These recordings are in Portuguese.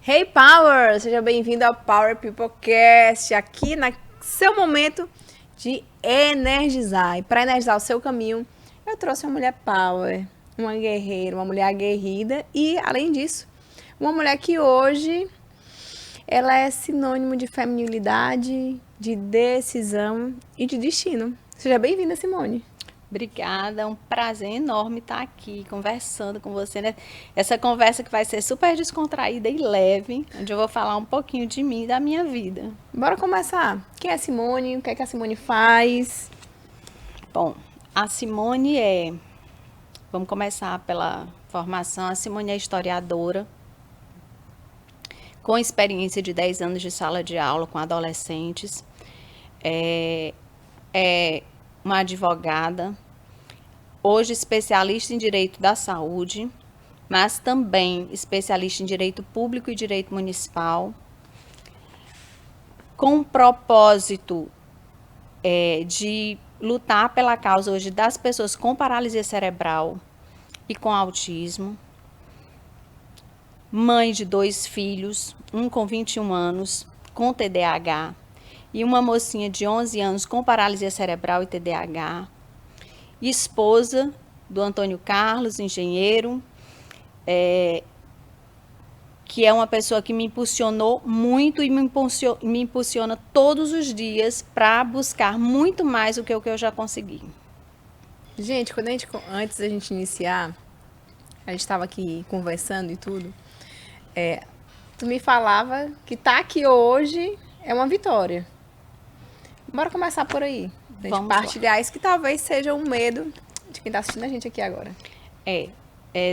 Hey Power! Seja bem-vindo ao Power Peoplecast, aqui no seu momento de energizar. E para energizar o seu caminho, eu trouxe uma mulher Power, uma guerreira, uma mulher aguerrida e, além disso, uma mulher que hoje ela é sinônimo de feminilidade, de decisão e de destino. Seja bem-vinda, Simone. Obrigada, é um prazer enorme estar aqui conversando com você, né? Essa conversa que vai ser super descontraída e leve, onde eu vou falar um pouquinho de mim e da minha vida. Bora começar. Quem é a Simone? O que é que a Simone faz? Bom, a Simone vamos começar pela formação. A Simone é historiadora, com experiência de 10 anos de sala de aula com adolescentes. É uma advogada, hoje especialista em direito da saúde, mas também especialista em direito público e direito municipal, com o propósito de lutar pela causa hoje das pessoas com paralisia cerebral e com autismo, mãe de 2 filhos, um com 21 anos, com TDAH, e uma mocinha de 11 anos com paralisia cerebral e TDAH, esposa do Antônio Carlos, engenheiro, que é uma pessoa que me impulsionou muito e me impulsiona todos os dias para buscar muito mais do que o que eu já consegui. Gente, antes da gente iniciar, a gente estava aqui conversando e tudo. Tu me falava que tá aqui hoje é uma vitória. Bora começar por aí. A gente Vamos lá. partilhar isso que talvez seja um medo de quem tá assistindo a gente aqui agora.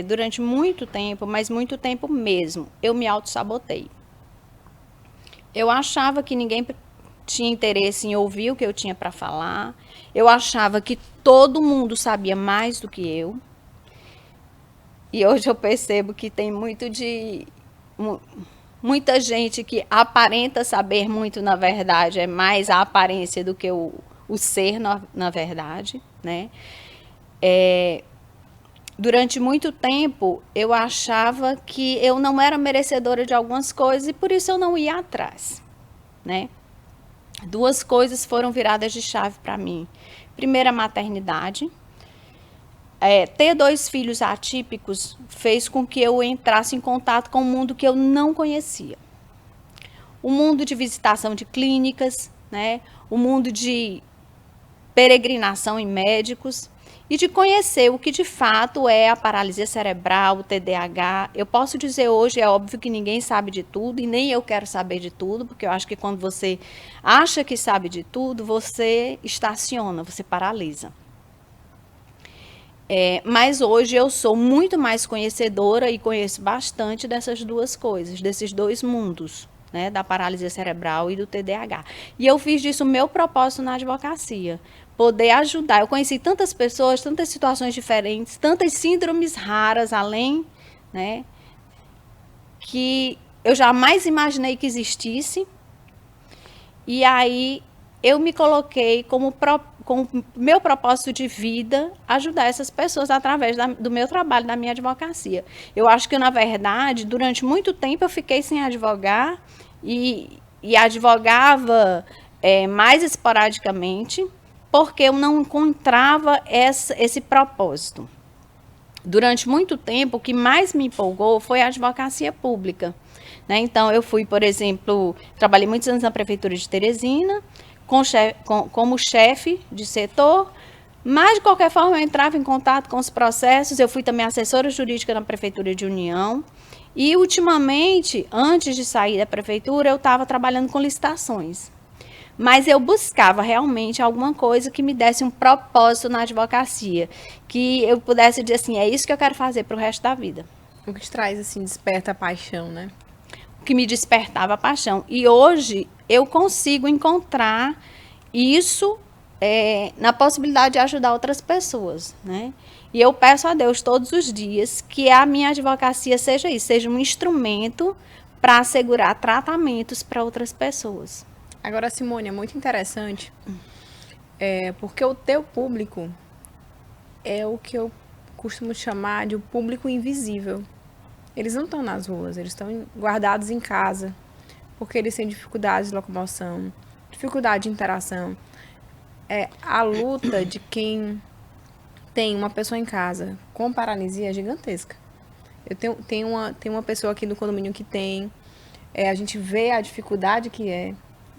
Durante muito tempo, mas muito tempo mesmo, eu me auto-sabotei. Eu achava que ninguém tinha interesse em ouvir o que eu tinha para falar. Eu achava que todo mundo sabia mais do que eu. E hoje eu percebo que tem muita gente que aparenta saber muito, na verdade, é mais a aparência do que o ser, na verdade, né? Durante muito tempo, eu achava que eu não era merecedora de algumas coisas e por isso eu não ia atrás, né? 2 coisas foram viradas de chave para mim. Primeiro, a maternidade. Ter 2 filhos atípicos fez com que eu entrasse em contato com um mundo que eu não conhecia. O mundo de visitação de clínicas, né? O mundo de peregrinação em médicos e de conhecer o que de fato é a paralisia cerebral, o TDAH. Eu posso dizer hoje, é óbvio que ninguém sabe de tudo e nem eu quero saber de tudo, porque eu acho que quando você acha que sabe de tudo, você estaciona, você paralisa. Mas hoje eu sou muito mais conhecedora e conheço bastante dessas 2 coisas, desses 2 mundos, né, da paralisia cerebral e do TDAH. E eu fiz disso o meu propósito na advocacia, poder ajudar. Eu conheci tantas pessoas, tantas situações diferentes, tantas síndromes raras além, né, que eu jamais imaginei que existisse. E aí eu me coloquei como meu propósito de vida ajudar essas pessoas através do meu trabalho, da minha advocacia. Eu acho que, na verdade, durante muito tempo eu fiquei sem advogar e advogava mais esporadicamente, porque eu não encontrava esse propósito. Durante muito tempo, o que mais me empolgou foi a advocacia pública. Né? Então, eu fui, por exemplo, trabalhei muitos anos na Prefeitura de Teresina, como chefe de setor, mas, de qualquer forma, eu entrava em contato com os processos. Eu fui também assessora jurídica na Prefeitura de União. E, ultimamente, antes de sair da Prefeitura, eu estava trabalhando com licitações. Mas eu buscava realmente alguma coisa que me desse um propósito na advocacia, que eu pudesse dizer assim, é isso que eu quero fazer para o resto da vida. O que te traz, assim, desperta a paixão, né? O que me despertava a paixão. E hoje eu consigo encontrar isso na possibilidade de ajudar outras pessoas, né? E eu peço a Deus todos os dias que a minha advocacia seja isso, seja um instrumento para assegurar tratamentos para outras pessoas. Agora, Simone, é muito interessante, porque o teu público é o que eu costumo chamar de o público invisível. Eles não estão nas ruas, eles estão guardados em casa, porque eles têm dificuldade de locomoção, dificuldade de interação. A luta de quem tem uma pessoa em casa com paralisia é gigantesca. Eu tenho uma pessoa aqui no condomínio que tem, a gente vê a dificuldade que é.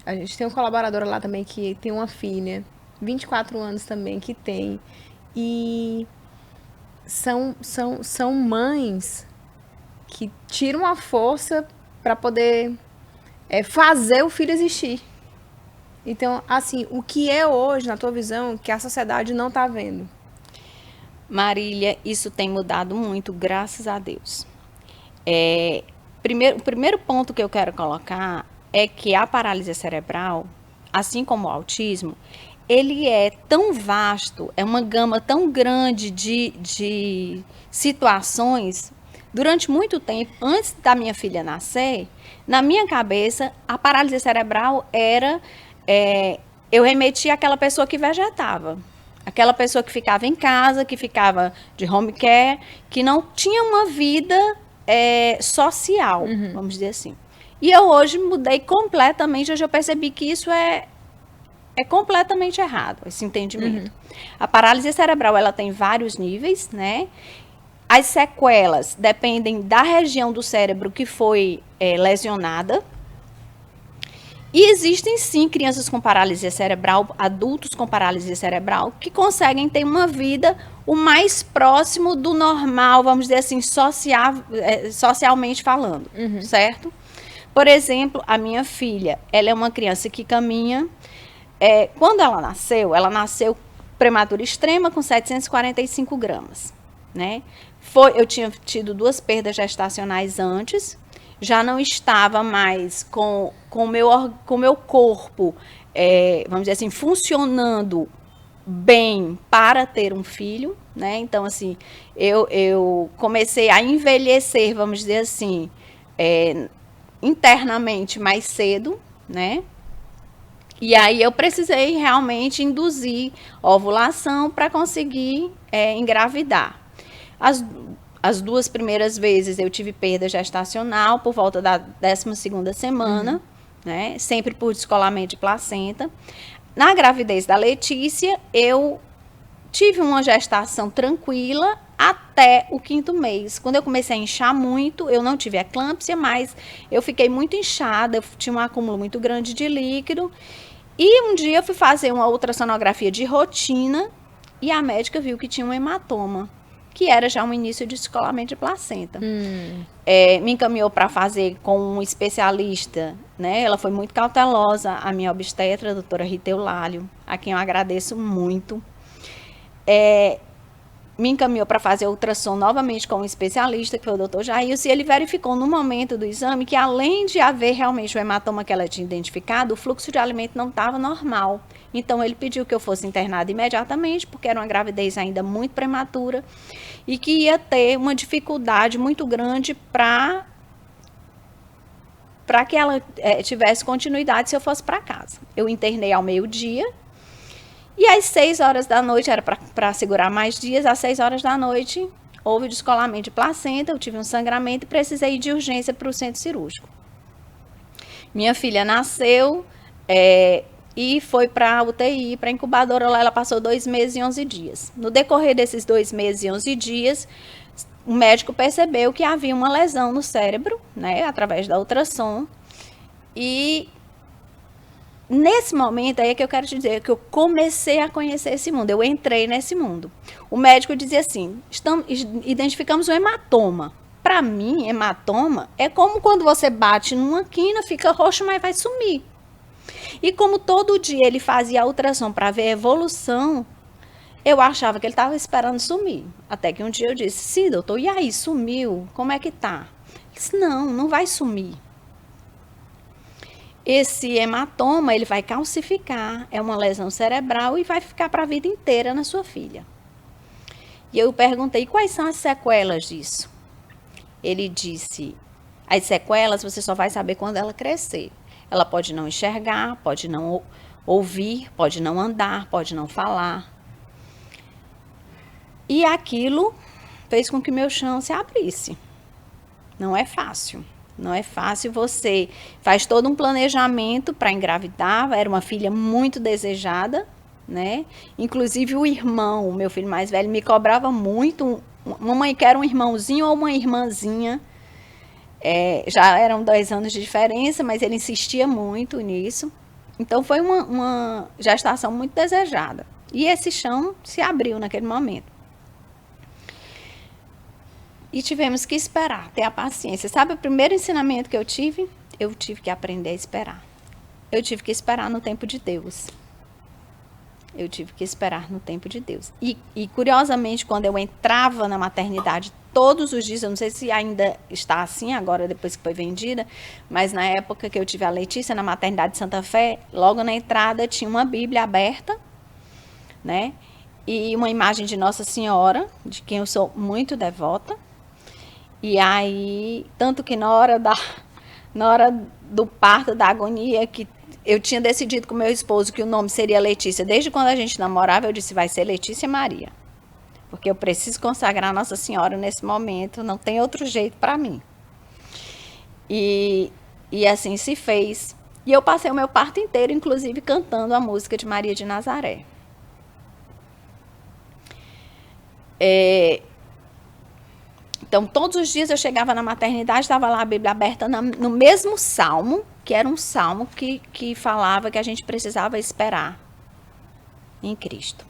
A gente tem uma colaboradora lá também que tem uma filha, 24 anos também, que tem. E são mães que tiram a força para poder fazer o filho existir. Então, assim, o que é hoje, na tua visão, que a sociedade não está vendo? Marília, isso tem mudado muito, graças a Deus. O primeiro ponto que eu quero colocar é que a paralisia cerebral, assim como o autismo, ele é tão vasto, é uma gama tão grande de situações. Durante muito tempo, antes da minha filha nascer, na minha cabeça, a paralisia cerebral era... eu remetia àquela pessoa que vegetava. Aquela pessoa que ficava em casa, que ficava de home care, que não tinha uma vida social, vamos dizer assim. E eu hoje mudei completamente, hoje eu percebi que isso é completamente errado, esse entendimento. A paralisia cerebral, ela tem vários níveis, né? As sequelas dependem da região do cérebro que foi lesionada. E existem sim crianças com paralisia cerebral, adultos com paralisia cerebral, que conseguem ter uma vida o mais próximo do normal, vamos dizer assim, socialmente falando, certo? Por exemplo, a minha filha, ela é uma criança que caminha. Quando ela nasceu prematura extrema com 745 gramas, né? Eu tinha tido 2 perdas gestacionais antes, já não estava mais com o meu corpo, vamos dizer assim, funcionando bem para ter um filho, né? Então, assim, eu comecei a envelhecer, vamos dizer assim, internamente mais cedo, né? E aí eu precisei realmente induzir ovulação para conseguir engravidar. As 2 primeiras vezes eu tive perda gestacional por volta da 12ª semana, né? Sempre por descolamento de placenta. Na gravidez da Letícia, eu tive uma gestação tranquila até o 5º mês. Quando eu comecei a inchar muito, eu não tive eclâmpsia, mas eu fiquei muito inchada, eu tinha um acúmulo muito grande de líquido. E um dia eu fui fazer uma ultrassonografia de rotina e a médica viu que tinha um hematoma, que era já um início de descolamento de placenta. Me encaminhou para fazer com um especialista, né? Ela foi muito cautelosa, a minha obstetra, a doutora Rita Eulálio, a quem eu agradeço muito. Me encaminhou para fazer ultrassom novamente com um especialista, que foi o doutor Jailson, e ele verificou no momento do exame que, além de haver realmente o hematoma que ela tinha identificado, o fluxo de alimento não estava normal. Então, ele pediu que eu fosse internada imediatamente, porque era uma gravidez ainda muito prematura, e que ia ter uma dificuldade muito grande para que ela tivesse continuidade se eu fosse para casa. Eu internei ao meio-dia, e às 6 horas da noite, era para segurar mais dias, às 6 horas da noite, houve descolamento de placenta, eu tive um sangramento e precisei ir de urgência para o centro cirúrgico. Minha filha nasceu e foi para a UTI, para a incubadora, lá ela passou 2 meses e 11 dias. No decorrer desses 2 meses e 11 dias, o médico percebeu que havia uma lesão no cérebro, né, através da ultrassom, e nesse momento aí é que eu quero te dizer que eu comecei a conhecer esse mundo, eu entrei nesse mundo. O médico dizia assim, identificamos um hematoma. Para mim, hematoma é como quando você bate numa quina, fica roxo, mas vai sumir. E como todo dia ele fazia a ultrassom para ver a evolução, eu achava que ele estava esperando sumir. Até que um dia eu disse, sim, doutor, e aí, sumiu? Como é que tá? Ele disse, não vai sumir. Esse hematoma, ele vai calcificar, é uma lesão cerebral e vai ficar para a vida inteira na sua filha. E eu perguntei, quais são as sequelas disso? Ele disse, as sequelas você só vai saber quando ela crescer. Ela pode não enxergar, pode não ouvir, pode não andar, pode não falar. E aquilo fez com que meu chão se abrisse. Não é fácil. Não é fácil, você faz todo um planejamento para engravidar, era uma filha muito desejada, né? Inclusive o irmão, o meu filho mais velho, me cobrava muito, mamãe quer um irmãozinho ou uma irmãzinha, já eram 2 anos de diferença, mas ele insistia muito nisso, então foi uma gestação muito desejada, e esse chão se abriu naquele momento. E tivemos que esperar, ter a paciência. Sabe o primeiro ensinamento que eu tive? Eu tive que aprender a esperar. Eu tive que esperar no tempo de Deus. Eu tive que esperar no tempo de Deus. E curiosamente, quando eu entrava na maternidade todos os dias, eu não sei se ainda está assim agora, depois que foi vendida, mas na época que eu tive a Letícia, na maternidade de Santa Fé, logo na entrada tinha uma Bíblia aberta, né? E uma imagem de Nossa Senhora, de quem eu sou muito devota. E aí, tanto que na hora do parto, da agonia, que eu tinha decidido com meu esposo que o nome seria Letícia. Desde quando a gente namorava, eu disse, vai ser Letícia Maria. Porque eu preciso consagrar Nossa Senhora nesse momento, não tem outro jeito para mim. E assim se fez. E eu passei o meu parto inteiro, inclusive, cantando a música de Maria de Nazaré. Então, todos os dias eu chegava na maternidade, estava lá a Bíblia aberta no mesmo salmo, que era um salmo que falava que a gente precisava esperar em Cristo.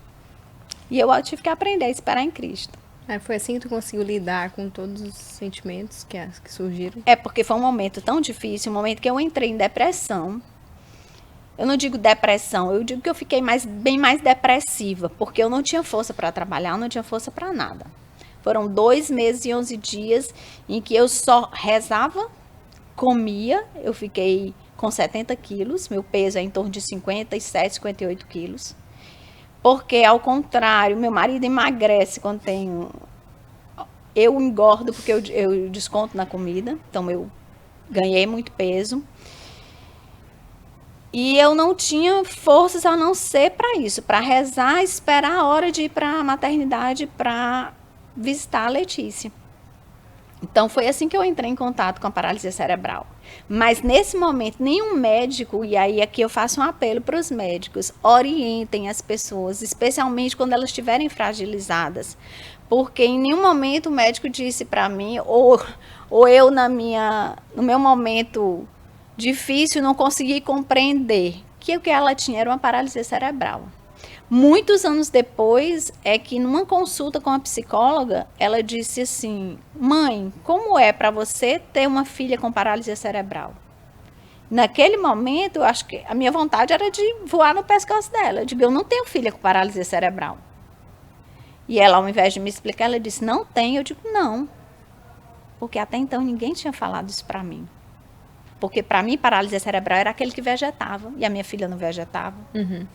E eu tive que aprender a esperar em Cristo. Foi assim que tu conseguiu lidar com todos os sentimentos que surgiram? Porque foi um momento tão difícil, um momento que eu entrei em depressão. Eu não digo depressão, eu digo que eu fiquei bem mais depressiva, porque eu não tinha força para trabalhar, eu não tinha força para nada. Foram 2 meses e 11 dias em que eu só rezava, comia, eu fiquei com 70 quilos, meu peso é em torno de 57, 58 quilos. Porque, ao contrário, meu marido emagrece quando tem... Eu engordo porque eu desconto na comida, então eu ganhei muito peso. E eu não tinha forças a não ser para isso, para rezar, esperar a hora de ir para a maternidade para visitar a Letícia. Então foi assim que eu entrei em contato com a paralisia cerebral. Mas nesse momento nenhum médico, e aí aqui eu faço um apelo para os médicos, orientem as pessoas, especialmente quando elas estiverem fragilizadas. Porque em nenhum momento o médico disse para mim, ou eu no meu momento difícil não consegui compreender que o que ela tinha era uma paralisia cerebral. Muitos anos depois, é que numa consulta com a psicóloga, ela disse assim, mãe, como é para você ter uma filha com paralisia cerebral? Naquele momento, eu acho que a minha vontade era de voar no pescoço dela. Eu digo, eu não tenho filha com paralisia cerebral. E ela, ao invés de me explicar, ela disse, não tem. Eu digo, não. Porque até então ninguém tinha falado isso para mim. Porque para mim, paralisia cerebral era aquele que vegetava. E a minha filha não vegetava. Uhum.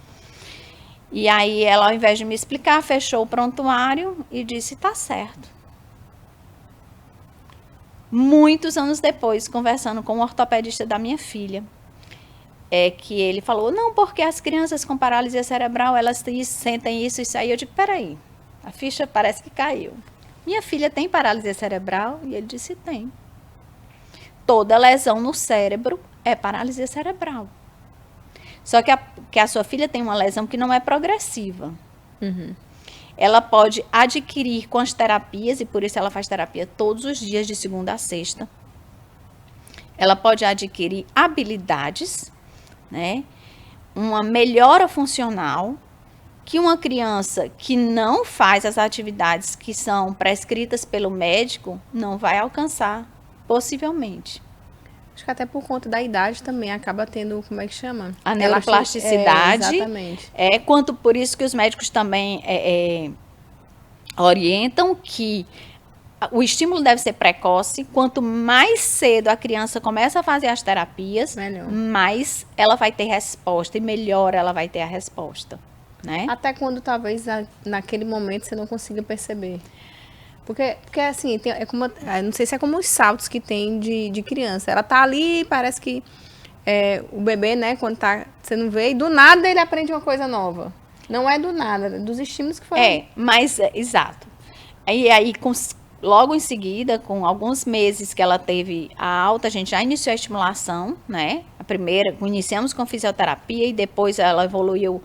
E aí ela, ao invés de me explicar, fechou o prontuário e disse, tá certo. Muitos anos depois, conversando com o ortopedista da minha filha, que ele falou, não, porque as crianças com paralisia cerebral, elas sentem isso e isso aí. Eu digo, peraí, a ficha parece que caiu. Minha filha tem paralisia cerebral? E ele disse, tem. Toda lesão no cérebro é paralisia cerebral. Só que a sua filha tem uma lesão que não é progressiva. Uhum. Ela pode adquirir com as terapias, e por isso ela faz terapia todos os dias, de segunda a sexta. Ela pode adquirir habilidades, né? Uma melhora funcional, que uma criança que não faz as atividades que são prescritas pelo médico não vai alcançar, possivelmente. Acho que até por conta da idade também acaba tendo, como é que chama? A neuroplasticidade. Exatamente. Quanto por isso que os médicos também orientam que o estímulo deve ser precoce. Quanto mais cedo a criança começa a fazer as terapias, Melhor. mais ela vai ter resposta e melhor ela vai ter a resposta, né? Até quando talvez naquele momento você não consiga perceber. Porque assim, não sei se é como os saltos que tem de criança. Ela tá ali, parece que o bebê, né, quando você não vê, e do nada ele aprende uma coisa nova. Não é do nada, é dos estímulos que foram. Exato. E aí, logo em seguida, com alguns meses que ela teve a alta, a gente já iniciou a estimulação, né? A primeira, iniciamos com fisioterapia e depois ela evoluiu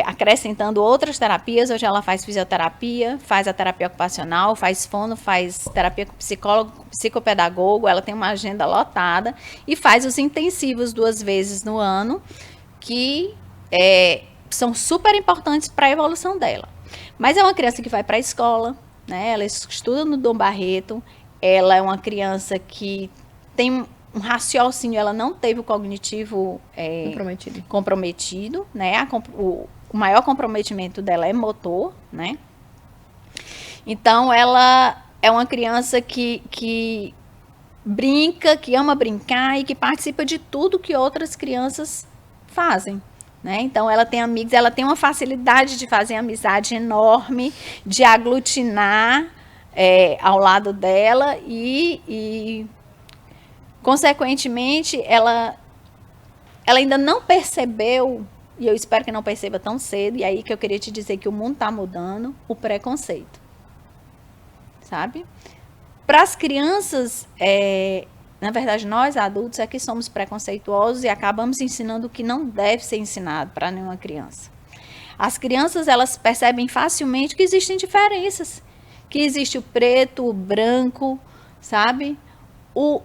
acrescentando outras terapias. Hoje ela faz fisioterapia, faz a terapia ocupacional, faz fono, faz terapia com psicólogo, psicopedagogo, ela tem uma agenda lotada e faz os intensivos 2 vezes no ano, que são super importantes para a evolução dela. Mas é uma criança que vai para a escola, né? Ela estuda no Dom Barreto, ela é uma criança que tem um raciocínio, ela não teve o cognitivo comprometido, né? O maior comprometimento dela é motor, né? Então, ela é uma criança que brinca, que ama brincar e que participa de tudo que outras crianças fazem. Né? Então, ela tem amigos, ela tem uma facilidade de fazer amizade enorme, de aglutinar ao lado dela e consequentemente, ela ainda não percebeu, e eu espero que não perceba tão cedo, e aí que eu queria te dizer que o mundo está mudando, o preconceito. Sabe? Para as crianças, na verdade, nós adultos é que somos preconceituosos e acabamos ensinando o que não deve ser ensinado para nenhuma criança. As crianças, elas percebem facilmente que existem diferenças, que existe o preto, o branco, sabe?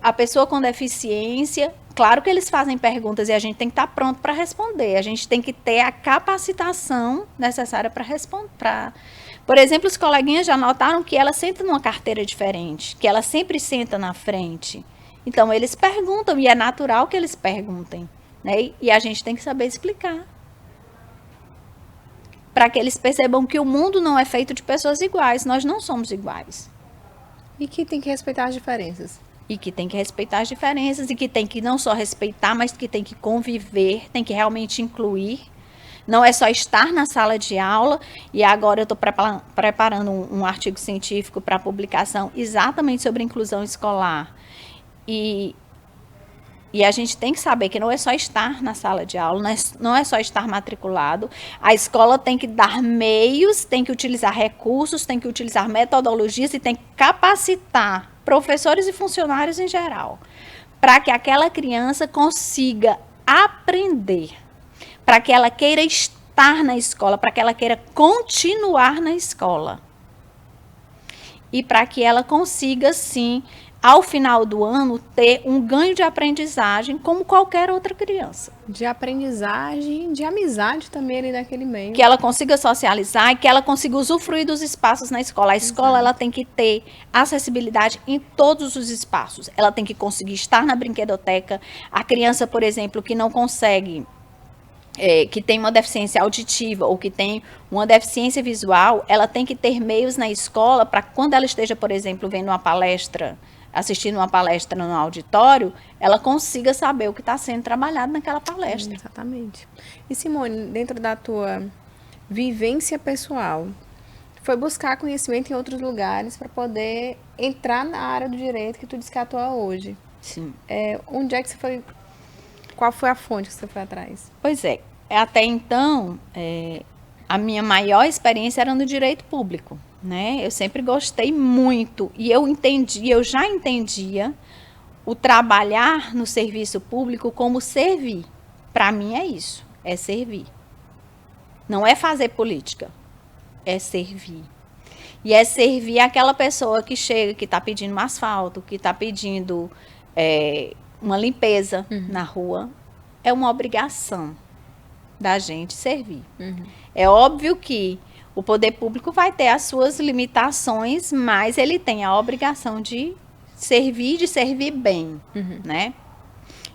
A pessoa com deficiência, claro que eles fazem perguntas e a gente tem que estar pronto para responder, a gente tem que ter a capacitação necessária para responder. Por exemplo, os coleguinhas já notaram que ela senta numa carteira diferente, que ela sempre senta na frente. Então, eles perguntam, e é natural que eles perguntem, né? E a gente tem que saber explicar. Para que eles percebam que o mundo não é feito de pessoas iguais, nós não somos iguais. E que tem que respeitar as diferenças. E que tem que respeitar as diferenças, e que tem que não só respeitar, mas que tem que conviver, tem que realmente incluir. Não é só estar na sala de aula, e agora eu estou preparando um artigo científico para publicação exatamente sobre inclusão escolar. E a gente tem que saber que não é só estar na sala de aula, não é só estar matriculado. A escola tem que dar meios, tem que utilizar recursos, tem que utilizar metodologias e tem que capacitar professores e funcionários em geral, para que aquela criança consiga aprender, para que ela queira estar na escola, para que ela queira continuar na escola. E para que ela consiga, sim, ao final do ano, ter um ganho de aprendizagem como qualquer outra criança. De aprendizagem, de amizade também ali naquele meio. Que ela consiga socializar e que ela consiga usufruir dos espaços na escola. A escola, ela tem que ter acessibilidade em todos os espaços. Ela tem que conseguir estar na brinquedoteca. A criança, por exemplo, que não consegue, que tem uma deficiência auditiva ou que tem uma deficiência visual, ela tem que ter meios na escola para quando ela esteja, por exemplo, vendo uma palestra, assistindo uma palestra no auditório, ela consiga saber o que está sendo trabalhado naquela palestra. Exatamente. E Simone, dentro da tua vivência pessoal, foi buscar conhecimento em outros lugares para poder entrar na área do direito que tu disse que atua hoje. Sim. Onde é que você foi? Qual foi a fonte que você foi atrás? Pois é. Até então, a minha maior experiência era no direito público. Né? Eu sempre gostei muito e eu já entendia o trabalhar no serviço público como servir. Para mim é isso, é servir. Não é fazer política, é servir. E é servir aquela pessoa que chega, que está pedindo um asfalto, que está pedindo uma limpeza na rua. É uma obrigação da gente servir. É óbvio que o poder público vai ter as suas limitações, mas ele tem a obrigação de servir bem, né?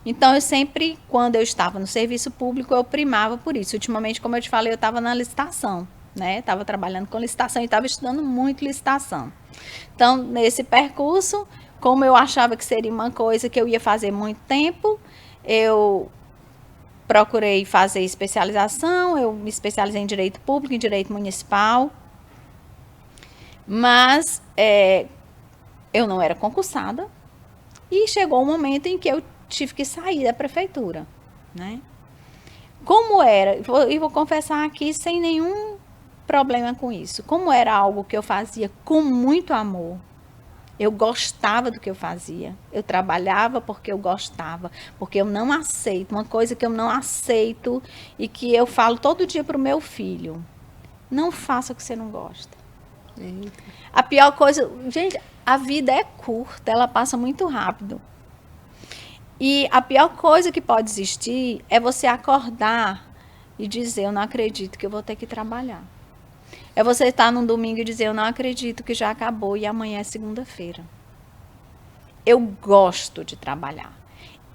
Então, eu sempre, quando eu estava no serviço público, eu primava por isso. Ultimamente, como eu te falei, eu estava na licitação, né? Estava trabalhando com licitação e estava estudando muito licitação. Então, nesse percurso, como eu achava que seria uma coisa que eu ia fazer muito tempo, eu procurei fazer especialização, eu me especializei em direito público, em direito municipal, mas eu não era concursada e chegou um momento em que eu tive que sair da prefeitura, né? Como era, e vou confessar aqui sem nenhum problema com isso? Como era algo que eu fazia com muito amor, eu gostava do que eu fazia, eu trabalhava porque eu gostava, porque eu não aceito, uma coisa que eu não aceito e que eu falo todo dia para o meu filho, não faça o que você não gosta. Eita. A pior coisa, gente, a vida é curta, ela passa muito rápido. E a pior coisa que pode existir é você acordar e dizer, eu não acredito que eu vou ter que trabalhar. É você estar num domingo e dizer, eu não acredito que já acabou e amanhã é segunda-feira. Eu gosto de trabalhar.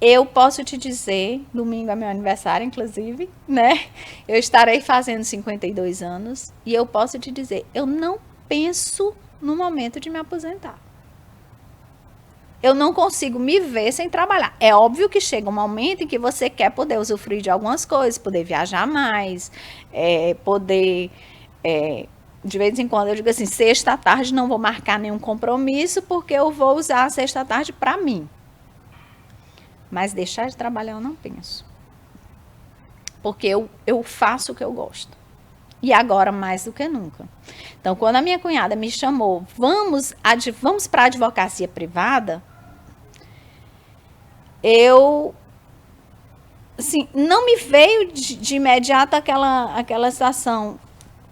Eu posso te dizer, domingo é meu aniversário, inclusive, né? Eu estarei fazendo 52 anos e eu posso te dizer, eu não penso no momento de me aposentar. Eu não consigo me ver sem trabalhar. É óbvio que chega um momento em que você quer poder usufruir de algumas coisas, poder viajar mais, poder... de vez em quando eu digo assim, sexta à tarde não vou marcar nenhum compromisso, porque eu vou usar a sexta à tarde para mim. Mas deixar de trabalhar eu não penso. Porque eu faço o que eu gosto. E agora mais do que nunca. Então, quando a minha cunhada me chamou, vamos para a advocacia privada, eu, assim, não me veio de imediato aquela situação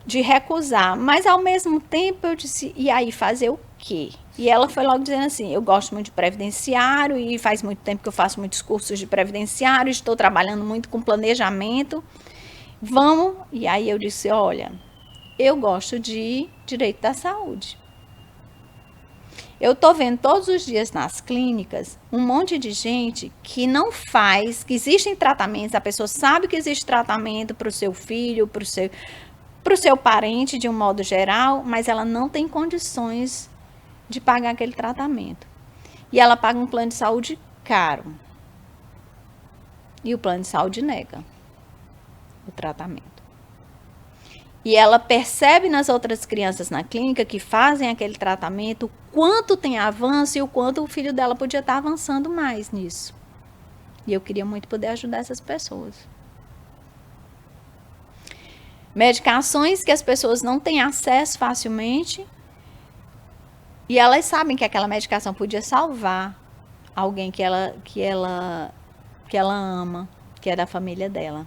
de recusar, mas ao mesmo tempo eu disse, e aí fazer o quê? E ela foi logo dizendo assim, eu gosto muito de previdenciário e faz muito tempo que eu faço muitos cursos de previdenciário, estou trabalhando muito com planejamento, vamos, e aí eu disse, olha, eu gosto de direito da saúde. Eu estou vendo todos os dias nas clínicas um monte de gente que não faz, que existem tratamentos, a pessoa sabe que existe tratamento para o seu filho, para o seu parente de um modo geral, mas ela não tem condições de pagar aquele tratamento. E ela paga um plano de saúde caro. E o plano de saúde nega o tratamento. E ela percebe nas outras crianças na clínica que fazem aquele tratamento, o quanto tem avanço e o quanto o filho dela podia estar avançando mais nisso. E eu queria muito poder ajudar essas pessoas. Medicações que as pessoas não têm acesso facilmente e elas sabem que aquela medicação podia salvar alguém que ela ama, que é da família dela.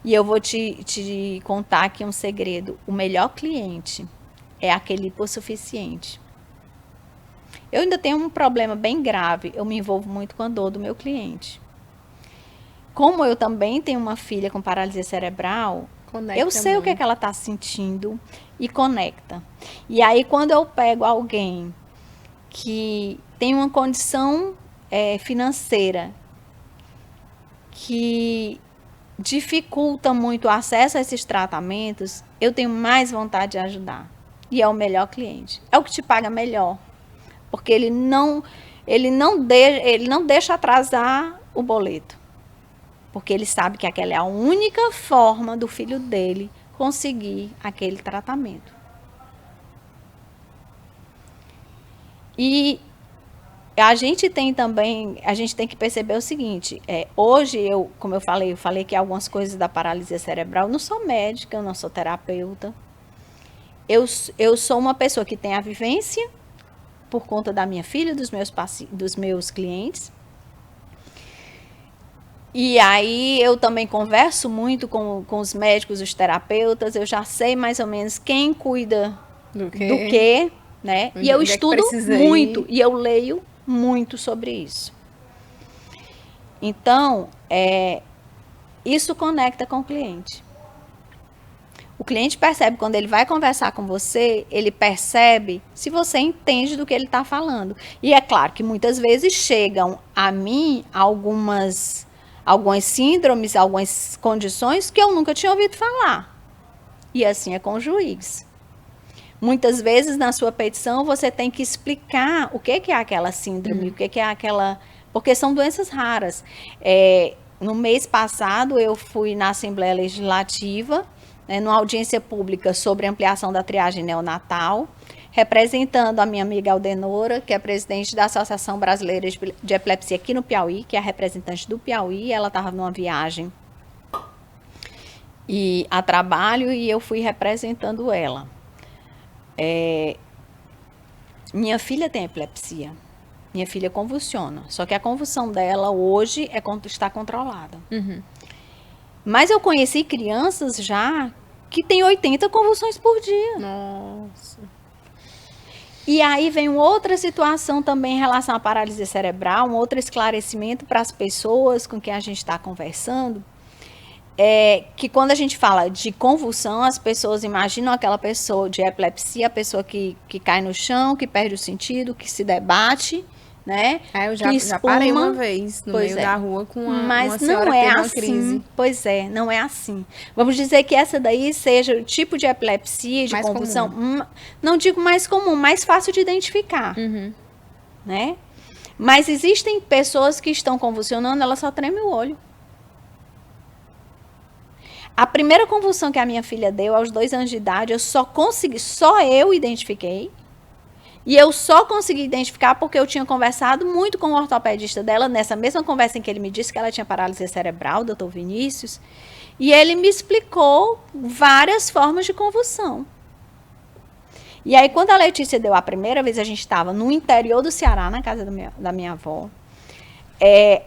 E eu vou te contar aqui um segredo. O melhor cliente é aquele hipossuficiente. Eu ainda tenho um problema bem grave. Eu me envolvo muito com a dor do meu cliente. Como eu também tenho uma filha com paralisia cerebral, eu sei o que é que ela está sentindo e conecta. E aí, quando eu pego alguém que tem uma condição financeira que dificulta muito o acesso a esses tratamentos, eu tenho mais vontade de ajudar. E é o melhor cliente. É o que te paga melhor. Porque ele não deixa atrasar o boleto. Porque ele sabe que aquela é a única forma do filho dele conseguir aquele tratamento. E a gente tem que perceber o seguinte, hoje como eu falei que algumas coisas da paralisia cerebral, eu não sou médica, eu não sou terapeuta, eu sou uma pessoa que tem a vivência por conta da minha filha, dos meus clientes, e aí eu também converso muito com os médicos, os terapeutas, eu já sei mais ou menos quem cuida do quê, né? E eu estudo muito, e eu leio muito sobre isso. Então, isso conecta com o cliente. O cliente percebe, quando ele vai conversar com você, ele percebe se você entende do que ele está falando. E é claro que muitas vezes chegam a mim algumas síndromes, algumas condições que eu nunca tinha ouvido falar. E assim é com o juiz. Muitas vezes, na sua petição, você tem que explicar o que é aquela síndrome, o que é aquela... Porque são doenças raras. No mês passado, eu fui na Assembleia Legislativa, numa audiência pública sobre ampliação da triagem neonatal, representando a minha amiga Aldenora, que é presidente da Associação Brasileira de Epilepsia aqui no Piauí, que é a representante do Piauí. Ela estava numa viagem e a trabalho e eu fui representando ela. Minha filha tem epilepsia. Minha filha convulsiona. Só que a convulsão dela hoje está controlada. Uhum. Mas eu conheci crianças já que têm 80 convulsões por dia. Nossa. E aí vem outra situação também em relação à paralisia cerebral, um outro esclarecimento para as pessoas com quem a gente está conversando. É que quando a gente fala de convulsão, as pessoas imaginam aquela pessoa de epilepsia, a pessoa que cai no chão, que perde o sentido, que se debate, né? Eu que já parei uma vez no meio da rua com uma senhora não que é teve uma assim. crise. Pois é, não é assim. Vamos dizer que essa daí seja o tipo de epilepsia, de Mais convulsão, não digo mais comum, mais fácil de identificar, Uhum. né? Mas existem pessoas que estão convulsionando, ela só treme o olho. A primeira convulsão que a minha filha deu aos 2 anos de idade, só eu identifiquei. E eu só consegui identificar porque eu tinha conversado muito com o ortopedista dela, nessa mesma conversa em que ele me disse que ela tinha paralisia cerebral, doutor Vinícius. E ele me explicou várias formas de convulsão. E aí, quando a Letícia deu a primeira vez, a gente estava no interior do Ceará, na casa da minha avó,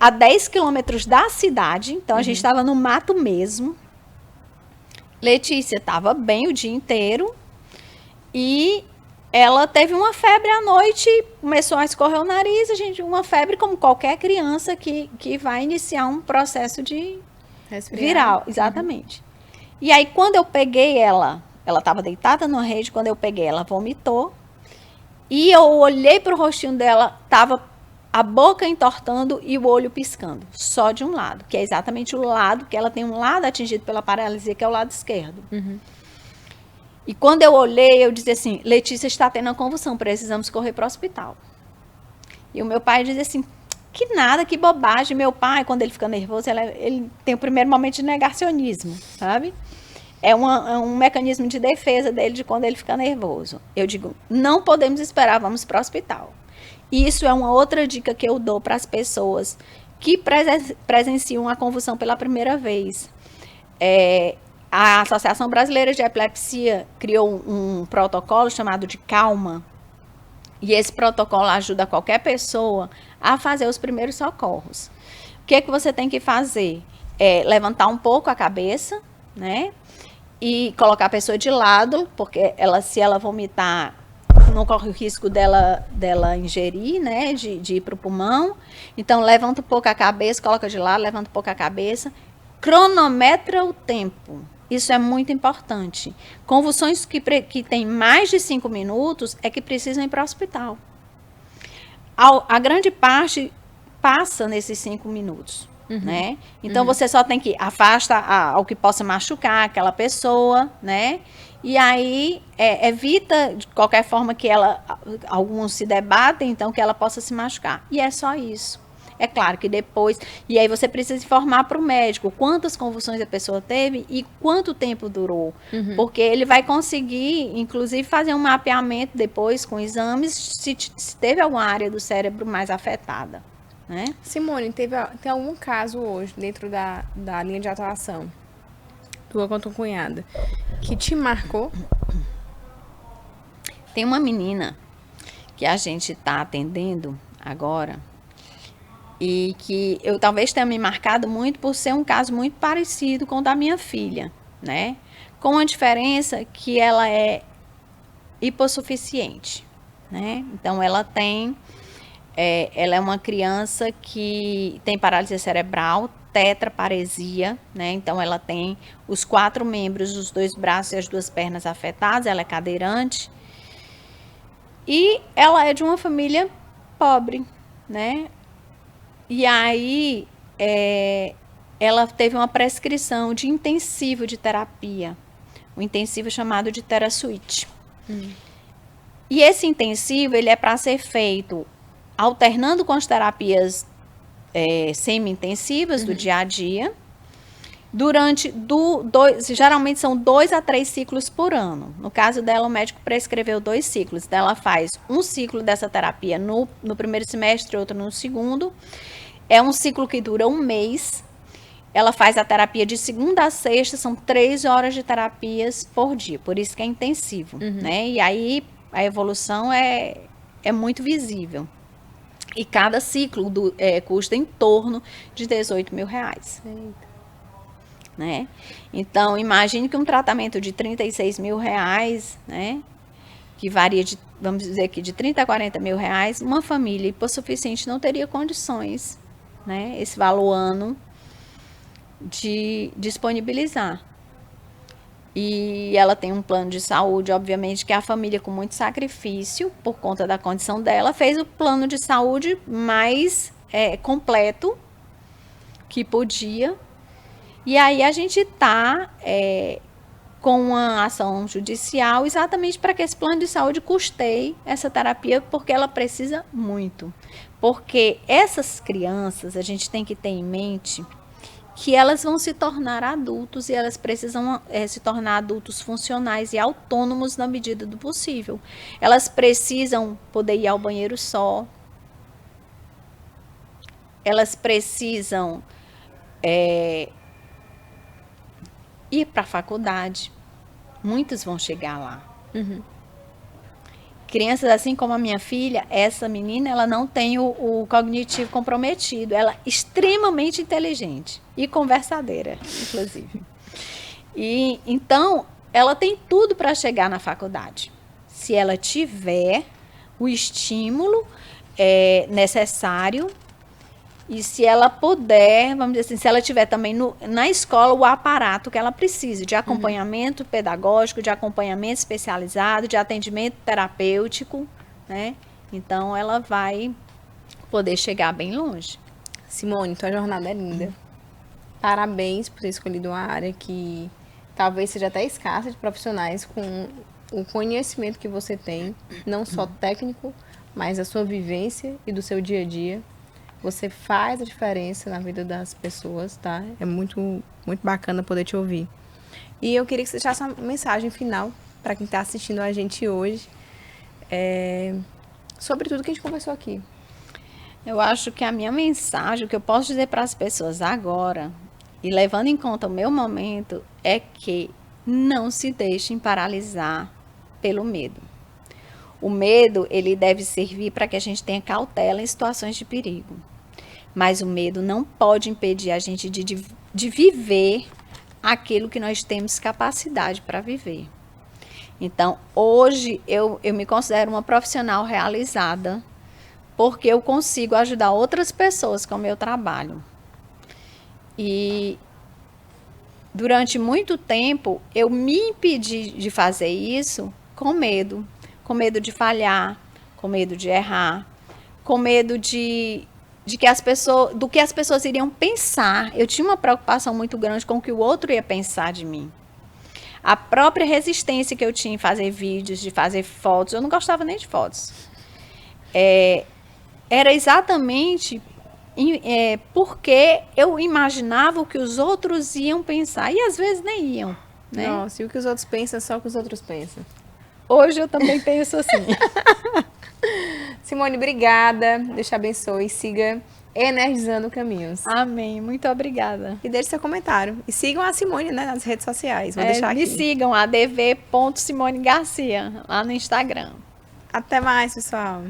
a 10 quilômetros da cidade, então a gente estava no mato mesmo. Letícia estava bem o dia inteiro e ela teve uma febre à noite, começou a escorrer o nariz, uma febre como qualquer criança que vai iniciar um processo de viral, exatamente. E aí quando eu peguei ela estava deitada numa rede, quando eu peguei ela vomitou, e eu olhei para o rostinho dela, estava a boca entortando e o olho piscando, só de um lado, que é exatamente o lado, que ela tem um lado atingido pela paralisia, que é o lado esquerdo. Uhum. E quando eu olhei, eu disse assim, Letícia está tendo uma convulsão, precisamos correr para o hospital. E o meu pai dizia assim, que nada, que bobagem. Meu pai, quando ele fica nervoso, ele tem o primeiro momento de negacionismo, sabe? É um mecanismo de defesa dele de quando ele fica nervoso. Eu digo, não podemos esperar, vamos para o hospital. E isso é uma outra dica que eu dou para as pessoas que presenciam a convulsão pela primeira vez. A Associação Brasileira de Epilepsia criou um protocolo chamado de Calma. E esse protocolo ajuda qualquer pessoa a fazer os primeiros socorros. O que você tem que fazer? Levantar um pouco a cabeça, né? E colocar a pessoa de lado, porque se ela vomitar, não corre o risco dela ingerir, né? De ir para o pulmão. Então, levanta um pouco a cabeça, coloca de lado, levanta um pouco a cabeça. Cronometra o tempo. Isso é muito importante. Convulsões que têm mais de 5 minutos é que precisam ir para o hospital. A grande parte passa nesses 5 minutos. Né? Então, você só tem que afastar o que possa machucar aquela pessoa, né? E aí, evita, de qualquer forma, que alguns se debatem, então, que ela possa se machucar. E é só isso. É claro que depois... E aí você precisa informar para o médico quantas convulsões a pessoa teve e quanto tempo durou. Porque ele vai conseguir, inclusive, fazer um mapeamento depois com exames se teve alguma área do cérebro mais afetada. Né? Simone, tem algum caso hoje dentro da linha de atuação tua com a tua cunhada que te marcou? Tem uma menina que a gente está atendendo agora e que eu talvez tenha me marcado muito por ser um caso muito parecido com o da minha filha, né? Com a diferença que ela é hipossuficiente, né? Então ela é uma criança que tem paralisia cerebral, tetraparesia, né? Então ela tem os 4 membros, os 2 braços e as 2 pernas afetadas, ela é cadeirante. E ela é de uma família pobre, né? E aí ela teve uma prescrição de intensivo de terapia, um intensivo chamado de TheraSuite. E esse intensivo, ele é para ser feito alternando com as terapias semi-intensivas do dia a dia, geralmente são 2 a 3 ciclos por ano. No caso dela, o médico prescreveu 2 ciclos. Então, ela faz um ciclo dessa terapia no primeiro semestre, outro no segundo. É um ciclo que dura 1 mês. ela faz a terapia de segunda a sexta, são 3 horas de terapias por dia, por isso que é intensivo, né? E aí a evolução é muito visível. E cada ciclo custa em torno de R$18.000. Né? Então, imagine que um tratamento de R$36.000, né? Que varia de, vamos dizer aqui, de R$30 a R$40.000, uma família hipossuficiente não teria condições, né? Esse valor ano de disponibilizar. E ela tem um plano de saúde, obviamente, que a família, com muito sacrifício, por conta da condição dela, fez o plano de saúde mais completo que podia. E aí a gente está com uma ação judicial exatamente para que esse plano de saúde custeie essa terapia, porque ela precisa muito. Porque essas crianças, a gente tem que ter em mente que elas vão se tornar adultos e elas precisam se tornar adultos funcionais e autônomos na medida do possível. Elas precisam poder ir ao banheiro só. Elas precisam ir para a faculdade. Muitos vão chegar lá. Crianças assim como a minha filha, essa menina, ela não tem o cognitivo comprometido. Ela é extremamente inteligente e conversadeira, inclusive. E então, ela tem tudo para chegar na faculdade. Se ela tiver o estímulo necessário e se ela puder, vamos dizer assim, se ela tiver também na escola o aparato que ela precisa de acompanhamento pedagógico, de acompanhamento especializado, de atendimento terapêutico, né? Então ela vai poder chegar bem longe. Simone, tua jornada é linda. Parabéns por ter escolhido uma área que talvez seja até escassa de profissionais com o conhecimento que você tem, não só técnico, mas a sua vivência e do seu dia a dia. Você faz a diferença na vida das pessoas, tá? É muito, muito bacana poder te ouvir. E eu queria que você deixasse uma mensagem final para quem está assistindo a gente hoje, sobre tudo que a gente conversou aqui. Eu acho que a minha mensagem, o que eu posso dizer para as pessoas agora, e levando em conta o meu momento, é que não se deixem paralisar pelo medo. O medo, ele deve servir para que a gente tenha cautela em situações de perigo. Mas o medo não pode impedir a gente de viver aquilo que nós temos capacidade para viver. Então, hoje, eu me considero uma profissional realizada, porque eu consigo ajudar outras pessoas com o meu trabalho. E durante muito tempo, eu me impedi de fazer isso com medo de falhar, com medo de errar, com medo do que as pessoas iriam pensar. Eu tinha uma preocupação muito grande com o que o outro ia pensar de mim. A própria resistência que eu tinha em fazer vídeos, de fazer fotos, eu não gostava nem de fotos. Era exatamente porque eu imaginava o que os outros iam pensar, e às vezes nem iam, né? Nossa, e o que os outros pensam é só o que os outros pensam. Hoje eu também penso assim. Simone, obrigada. Deus te abençoe. Siga Energizando Caminhos. Amém. Muito obrigada. E deixe seu comentário. E sigam a Simone, né, nas redes sociais. Vou deixar aqui. Me sigam, adv.simonegarcia, lá no Instagram. Até mais, pessoal.